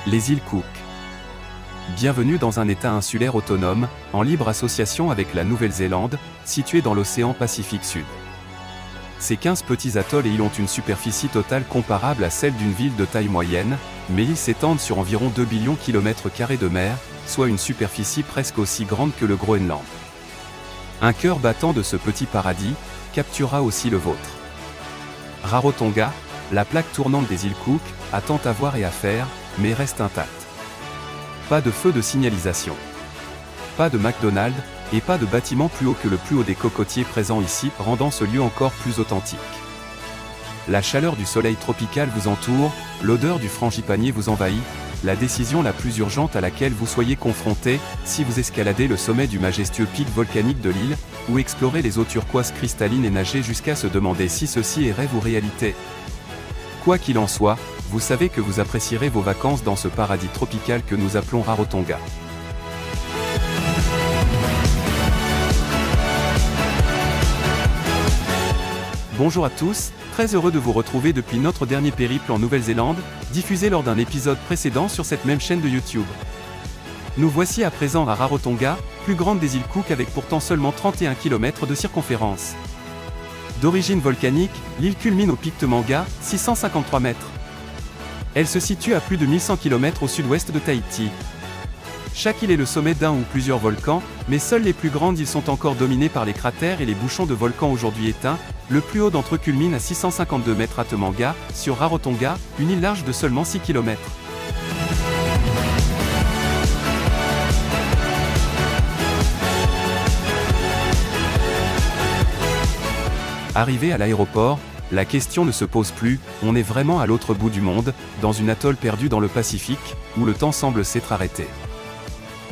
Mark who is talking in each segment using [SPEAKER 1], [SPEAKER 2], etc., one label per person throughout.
[SPEAKER 1] Les îles Cook. Bienvenue dans un État insulaire autonome, en libre association avec la Nouvelle-Zélande, situé dans l'océan Pacifique Sud. Ces 15 petits atolls et îles ont une superficie totale comparable à celle d'une ville de taille moyenne, mais ils s'étendent sur environ 2 billions km² de mer, soit une superficie presque aussi grande que le Groenland. Un cœur battant de ce petit paradis, capturera aussi le vôtre. Rarotonga, la plaque tournante des îles Cook, a tant à voir et à faire, mais reste intacte. Pas de feu de signalisation. Pas de McDonald's, et pas de bâtiment plus haut que le plus haut des cocotiers présents ici, rendant ce lieu encore plus authentique. La chaleur du soleil tropical vous entoure, l'odeur du frangipanier vous envahit, la décision la plus urgente à laquelle vous soyez confronté, si vous escaladez le sommet du majestueux pic volcanique de l'île, ou explorez les eaux turquoises cristallines et nagez jusqu'à se demander si ceci est rêve ou réalité. Quoi qu'il en soit, vous savez que vous apprécierez vos vacances dans ce paradis tropical que nous appelons Rarotonga. Bonjour à tous, très heureux de vous retrouver depuis notre dernier périple en Nouvelle-Zélande, diffusé lors d'un épisode précédent sur cette même chaîne de YouTube. Nous voici à présent à Rarotonga, plus grande des îles Cook avec pourtant seulement 31 km de circonférence. D'origine volcanique, l'île culmine au pic Temanga, 653 mètres. Elle se situe à plus de 1100 km au sud-ouest de Tahiti. Chaque île est le sommet d'un ou plusieurs volcans, mais seules les plus grandes îles sont encore dominées par les cratères et les bouchons de volcans aujourd'hui éteints. Le plus haut d'entre eux culmine à 652 mètres à Temanga, sur Rarotonga, une île large de seulement 6 km. Arrivé à l'aéroport, la question ne se pose plus, on est vraiment à l'autre bout du monde, dans une atoll perdue dans le Pacifique, où le temps semble s'être arrêté.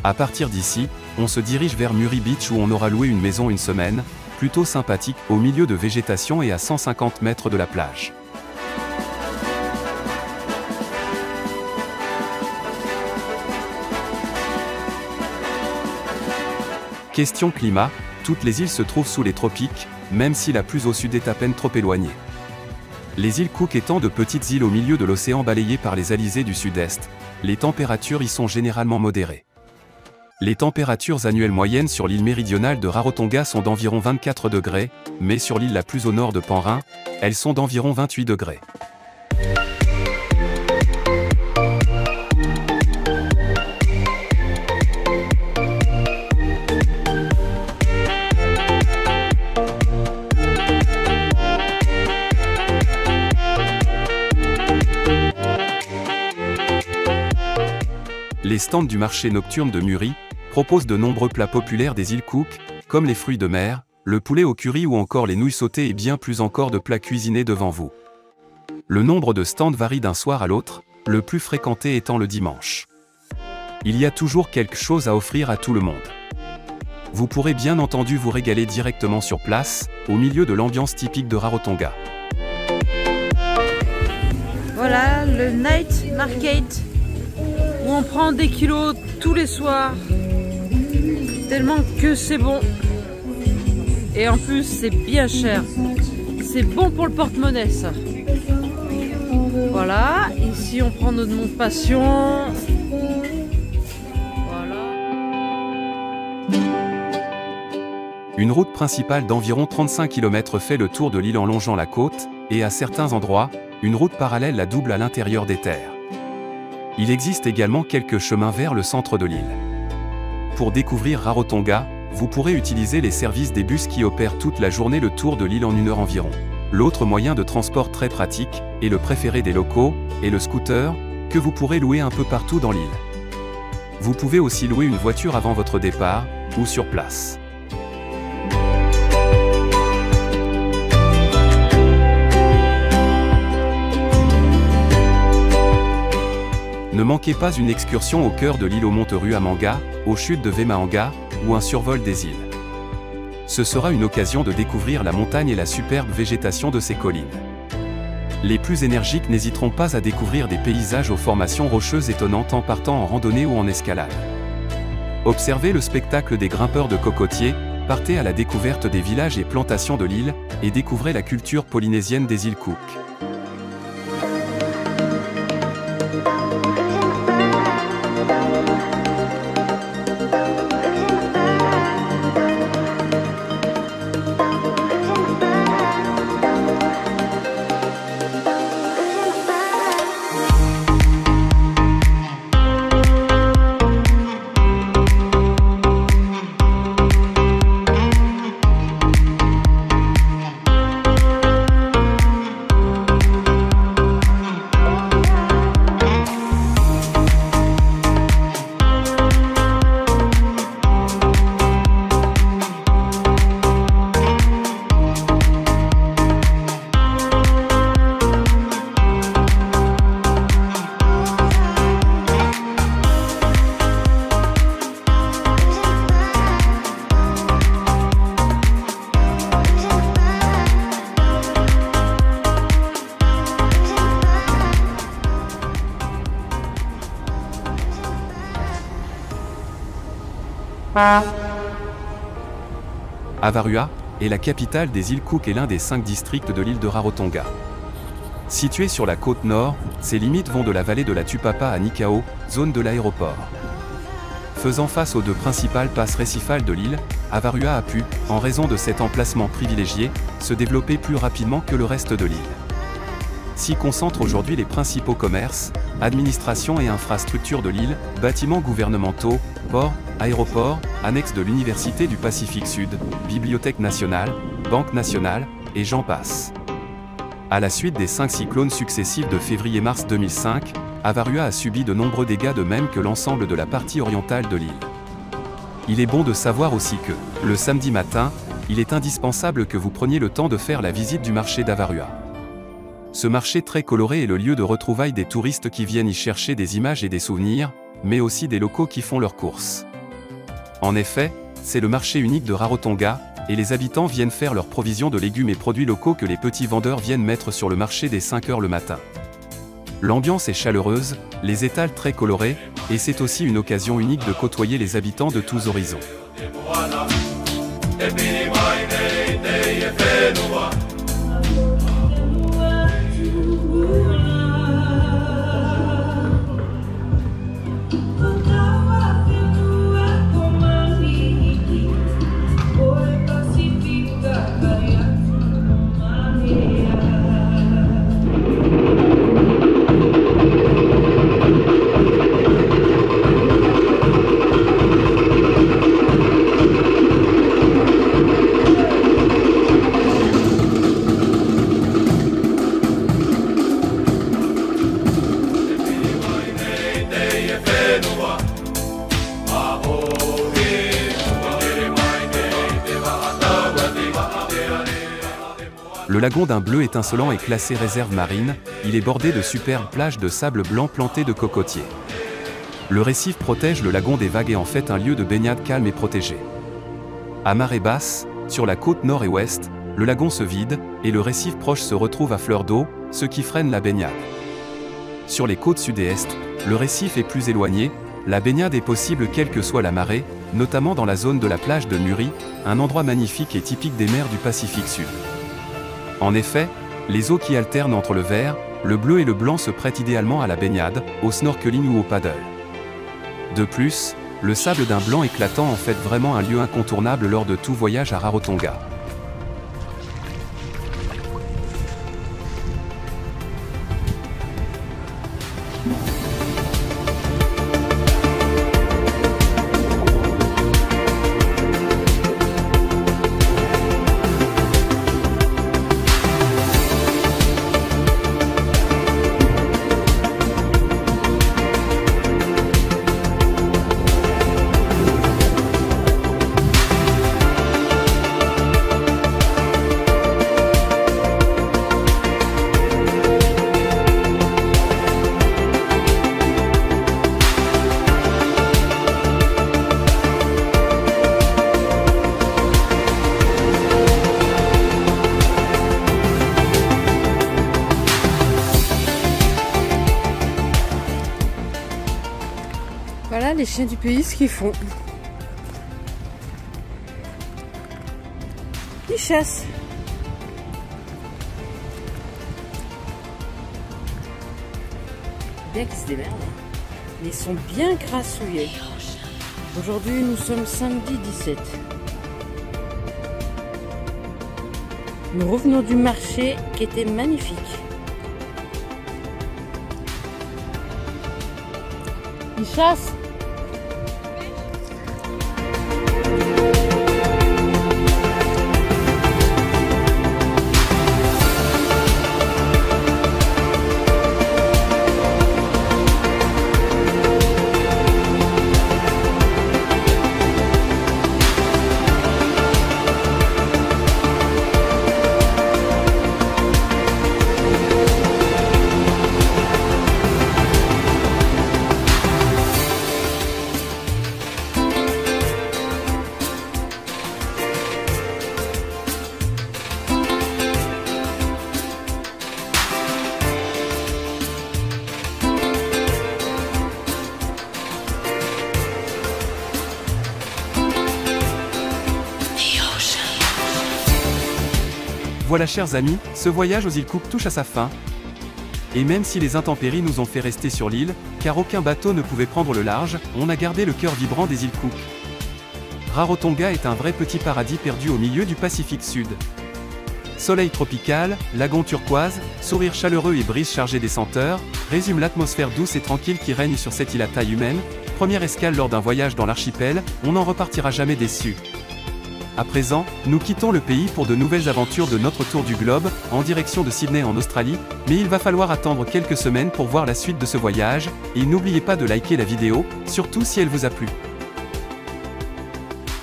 [SPEAKER 1] À partir d'ici, on se dirige vers Murray Beach où on aura loué une maison une semaine, plutôt sympathique, au milieu de végétation et à 150 mètres de la plage. Question climat, toutes les îles se trouvent sous les tropiques, même si la plus au sud est à peine trop éloignée. Les îles Cook étant de petites îles au milieu de l'océan balayées par les alizés du sud-est, les températures y sont généralement modérées. Les températures annuelles moyennes sur l'île méridionale de Rarotonga sont d'environ 24 degrés, mais sur l'île la plus au nord de Penrhyn, elles sont d'environ 28 degrés. Les stands du marché nocturne de Murray proposent de nombreux plats populaires des îles Cook, comme les fruits de mer, le poulet au curry ou encore les nouilles sautées et bien plus encore de plats cuisinés devant vous. Le nombre de stands varie d'un soir à l'autre, le plus fréquenté étant le dimanche. Il y a toujours quelque chose à offrir à tout le monde. Vous pourrez bien entendu vous régaler directement sur place, au milieu de l'ambiance typique de Rarotonga.
[SPEAKER 2] Voilà le Night Market, où on prend des kilos tous les soirs, tellement que c'est bon. Et en plus c'est bien cher, c'est bon pour le porte-monnaie ça. Voilà, ici on prend notre montre passion. Voilà.
[SPEAKER 1] Une route principale d'environ 35 km fait le tour de l'île en longeant la côte, et à certains endroits, une route parallèle la double à l'intérieur des terres. Il existe également quelques chemins vers le centre de l'île. Pour découvrir Rarotonga, vous pourrez utiliser les services des bus qui opèrent toute la journée le tour de l'île en 1 heure environ. L'autre moyen de transport très pratique, et le préféré des locaux, est le scooter, que vous pourrez louer un peu partout dans l'île. Vous pouvez aussi louer une voiture avant votre départ, ou sur place. Ne manquez pas une excursion au cœur de l'île aux Monteruamanga, aux chutes de Vemahanga, ou un survol des îles. Ce sera une occasion de découvrir la montagne et la superbe végétation de ses collines. Les plus énergiques n'hésiteront pas à découvrir des paysages aux formations rocheuses étonnantes en partant en randonnée ou en escalade. Observez le spectacle des grimpeurs de cocotiers, partez à la découverte des villages et plantations de l'île, et découvrez la culture polynésienne des îles Cook. Avarua est la capitale des îles Cook et l'un des 5 districts de l'île de Rarotonga. Située sur la côte nord, ses limites vont de la vallée de la Tupapa à Nikao, zone de l'aéroport. Faisant face aux 2 principales passes récifales de l'île, Avarua a pu, en raison de cet emplacement privilégié, se développer plus rapidement que le reste de l'île. S'y concentrent aujourd'hui les principaux commerces, administrations et infrastructures de l'île, bâtiments gouvernementaux, ports, aéroports, annexes de l'Université du Pacifique Sud, Bibliothèque nationale, Banque nationale, et j'en passe. À la suite des 5 cyclones successifs de février-mars 2005, Avarua a subi de nombreux dégâts de même que l'ensemble de la partie orientale de l'île. Il est bon de savoir aussi que, le samedi matin, il est indispensable que vous preniez le temps de faire la visite du marché d'Avarua. Ce marché très coloré est le lieu de retrouvailles des touristes qui viennent y chercher des images et des souvenirs, mais aussi des locaux qui font leurs courses. En effet, c'est le marché unique de Rarotonga, et les habitants viennent faire leurs provisions de légumes et produits locaux que les petits vendeurs viennent mettre sur le marché dès 5 h le matin. L'ambiance est chaleureuse, les étals très colorés, et c'est aussi une occasion unique de côtoyer les habitants de tous horizons. Le lagon d'un bleu étincelant est classé réserve marine, il est bordé de superbes plages de sable blanc plantées de cocotiers. Le récif protège le lagon des vagues et en fait un lieu de baignade calme et protégé. À marée basse, sur la côte nord et ouest, le lagon se vide, et le récif proche se retrouve à fleur d'eau, ce qui freine la baignade. Sur les côtes sud et est, le récif est plus éloigné, la baignade est possible quelle que soit la marée, notamment dans la zone de la plage de Muri, un endroit magnifique et typique des mers du Pacifique Sud. En effet, les eaux qui alternent entre le vert, le bleu et le blanc se prêtent idéalement à la baignade, au snorkeling ou au paddle. De plus, le sable d'un blanc éclatant en fait vraiment un lieu incontournable lors de tout voyage à Rarotonga.
[SPEAKER 2] Voilà les chiens du pays ce qu'ils font. Ils chassent. Bien qu'ils se démerdent, mais ils sont bien grassouillés. Aujourd'hui nous sommes samedi 17. Nous revenons du marché qui était magnifique. Ils chassent.
[SPEAKER 1] Voilà chers amis, ce voyage aux îles Cook touche à sa fin. Et même si les intempéries nous ont fait rester sur l'île, car aucun bateau ne pouvait prendre le large, on a gardé le cœur vibrant des îles Cook. Rarotonga est un vrai petit paradis perdu au milieu du Pacifique Sud. Soleil tropical, lagon turquoise, sourire chaleureux et brise chargée des senteurs, résument l'atmosphère douce et tranquille qui règne sur cette île à taille humaine. Première escale lors d'un voyage dans l'archipel, on n'en repartira jamais déçu. À présent, nous quittons le pays pour de nouvelles aventures de notre tour du globe, en direction de Sydney en Australie, mais il va falloir attendre quelques semaines pour voir la suite de ce voyage, et n'oubliez pas de liker la vidéo, surtout si elle vous a plu.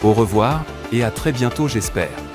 [SPEAKER 1] Au revoir, et à très bientôt j'espère.